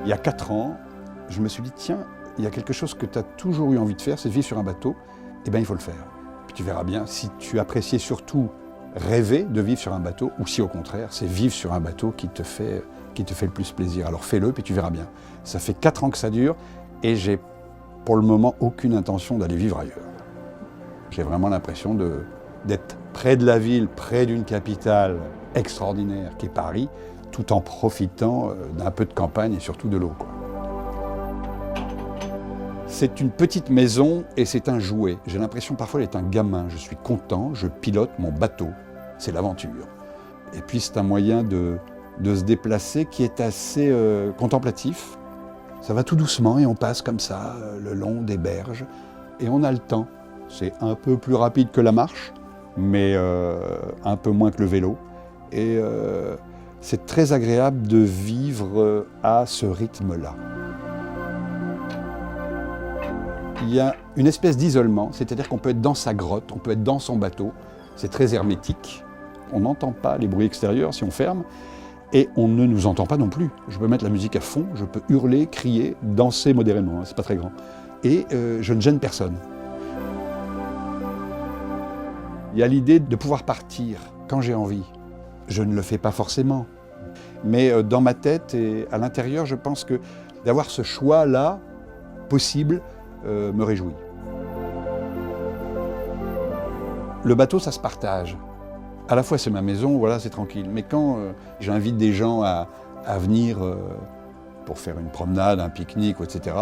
Il y a 4 ans, je me suis dit, tiens, il y a quelque chose que tu as toujours eu envie de faire, c'est de vivre sur un bateau. Eh bien, il faut le faire. Puis tu verras bien si tu appréciais surtout rêver de vivre sur un bateau ou si au contraire, c'est vivre sur un bateau qui te fait le plus plaisir. Alors fais-le, puis tu verras bien. Ça fait 4 ans que ça dure et j'ai pour le moment aucune intention d'aller vivre ailleurs. J'ai vraiment l'impression d'être près de la ville, près d'une capitale extraordinaire qui est Paris, tout en profitant d'un peu de campagne et surtout de l'eau, quoi. C'est une petite maison et c'est un jouet. J'ai l'impression parfois d'être un gamin. Je suis content, je pilote mon bateau. C'est l'aventure. Et puis c'est un moyen de se déplacer qui est assez contemplatif. Ça va tout doucement et on passe comme ça le long des berges et on a le temps. C'est un peu plus rapide que la marche, mais un peu moins que le vélo. Et c'est très agréable de vivre à ce rythme-là. Il y a une espèce d'isolement, c'est-à-dire qu'on peut être dans sa grotte, on peut être dans son bateau. C'est très hermétique. On n'entend pas les bruits extérieurs si on ferme. Et on ne nous entend pas non plus. Je peux mettre la musique à fond, je peux hurler, crier, danser modérément, hein, c'est pas très grand. Et je ne gêne personne. Il y a l'idée de pouvoir partir quand j'ai envie. Je ne le fais pas forcément. Mais dans ma tête et à l'intérieur, je pense que d'avoir ce choix-là, possible, me réjouit. Le bateau, ça se partage. À la fois, c'est ma maison, voilà, c'est tranquille. Mais quand j'invite des gens à venir pour faire une promenade, un pique-nique, etc.,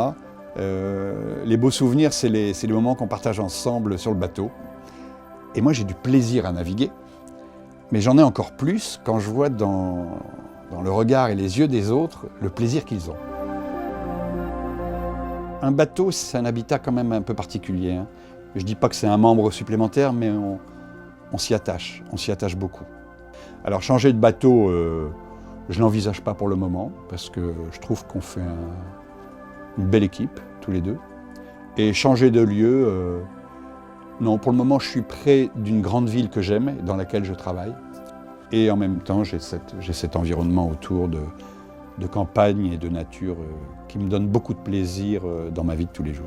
les beaux souvenirs, c'est les moments qu'on partage ensemble sur le bateau. Et moi, j'ai du plaisir à naviguer, mais j'en ai encore plus quand je vois dans le regard et les yeux des autres le plaisir qu'ils ont. Un bateau, c'est un habitat quand même un peu particulier, hein. Je ne dis pas que c'est un membre supplémentaire, mais on s'y attache beaucoup. Alors changer de bateau, je ne l'envisage pas pour le moment, parce que je trouve qu'on fait une belle équipe, tous les deux. Et changer de lieu, non, pour le moment je suis près d'une grande ville que j'aime, dans laquelle je travaille. Et en même temps, j'ai cet environnement autour de campagne et de nature qui me donne beaucoup de plaisir dans ma vie de tous les jours.